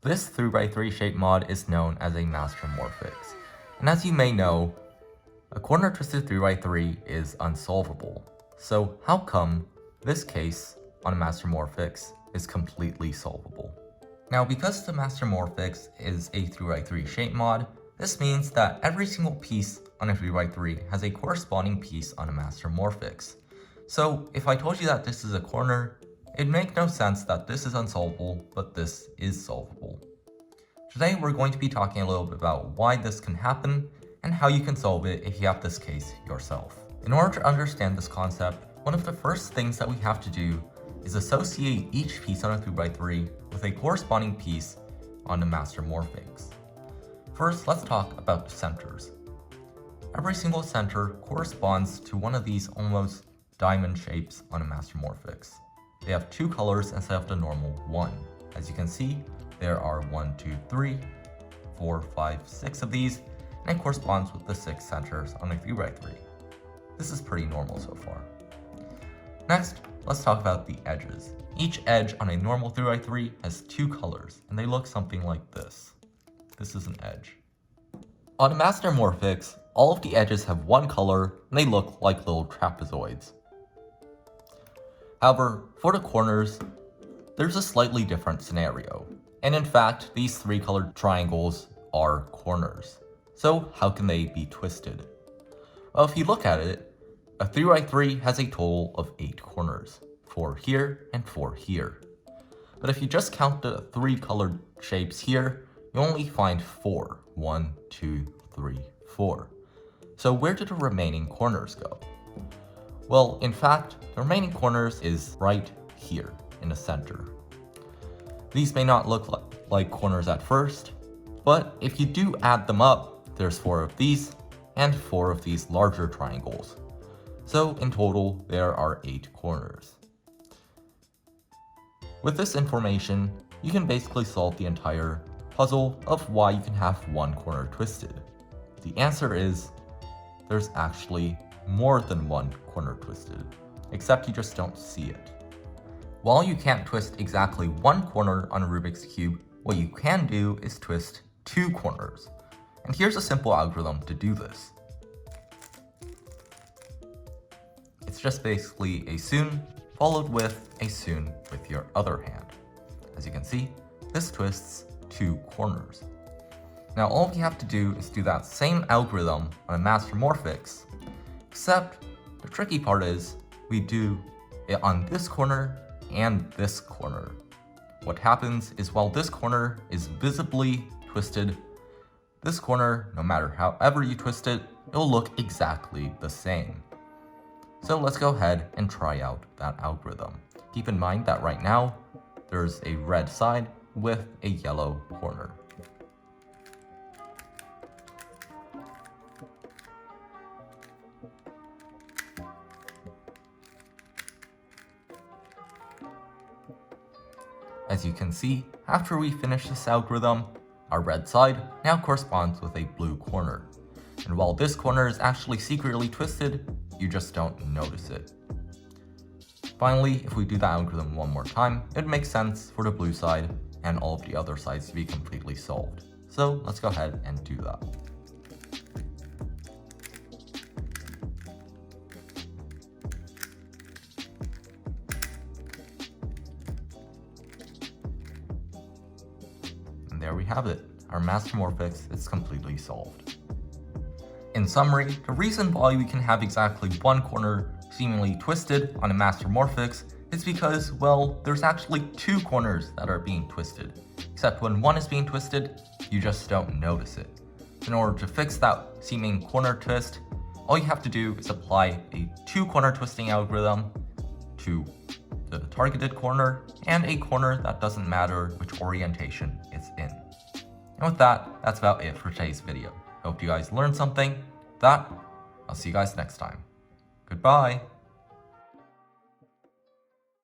This 3x3 shape mod is known as a MASTERMORPHIX, and as you may know, a corner twisted 3x3 is unsolvable. So how come this case on a MASTERMORPHIX is completely solvable? Now, because the MASTERMORPHIX is a 3x3 shape mod, this means that every single piece on a 3x3 has a corresponding piece on a MASTERMORPHIX. So if I told you that this is a corner, it'd make no sense that this is unsolvable, but this is solvable. Today we're going to be talking a little bit about why this can happen and how you can solve it if you have this case yourself. In order to understand this concept, one of the first things that we have to do is associate each piece on a 3x3 with a corresponding piece on the MASTERMORPHIX. First, let's talk about the centers. Every single center corresponds to one of these almost diamond shapes on a MASTERMORPHIX. They have two colors instead of the normal one. As you can see, there are 1, 2, 3, 4, 5, 6 of these, and it corresponds with the 6 centers on a 3x3. This is pretty normal so far. Next, let's talk about the edges. Each edge on a normal 3x3 has two colors, and they look something like this. This is an edge. On a MASTERMORPHIX, all of the edges have one color, and they look like little trapezoids. However, for the corners, there's a slightly different scenario. And in fact, these three colored triangles are corners. So how can they be twisted? Well, if you look at it, a 3x3 has a total of 8 corners, 4 here and 4 here. But if you just count the 3 colored shapes here, you only find 4. 1, 2, 3, 4. So where do the remaining corners go? Well, in fact, the remaining corners is right here in the center. These may not look like corners at first, but if you do add them up, there's 4 of these and 4 of these larger triangles. So in total, there are 8 corners. With this information, you can basically solve the entire puzzle of why you can have one corner twisted. The answer is, there's actually more than one corner twisted, except you just don't see it. While you can't twist exactly one corner on a Rubik's Cube, what you can do is twist 2 corners. And here's a simple algorithm to do this. It's just basically a soon followed with a soon with your other hand. As you can see, this twists 2 corners. Now all we have to do is do that same algorithm on a MASTERMORPHIX, except the tricky part is we do it on this corner and this corner. What happens is while this corner is visibly twisted, this corner, no matter however you twist it, it'll look exactly the same. So let's go ahead and try out that algorithm. Keep in mind that right now, there's a red side with a yellow corner. As you can see, after we finish this algorithm, our red side now corresponds with a blue corner. And while this corner is actually secretly twisted, you just don't notice it. Finally, if we do the algorithm one more time, it makes sense for the blue side and all of the other sides to be completely solved. So let's go ahead and do that. And there we have it. Our MASTERMORPHIX is completely solved. In summary, the reason why we can have exactly one corner seemingly twisted on a MASTERMORPHIX is because, well, there's actually 2 corners that are being twisted. Except when one is being twisted, you just don't notice it. In order to fix that seeming corner twist, all you have to do is apply a 2 corner twisting algorithm to the targeted corner and a corner that doesn't matter which orientation it's in. And with that, that's about it for today's video. Hope you guys learned something. With that, I'll see you guys next time. Goodbye.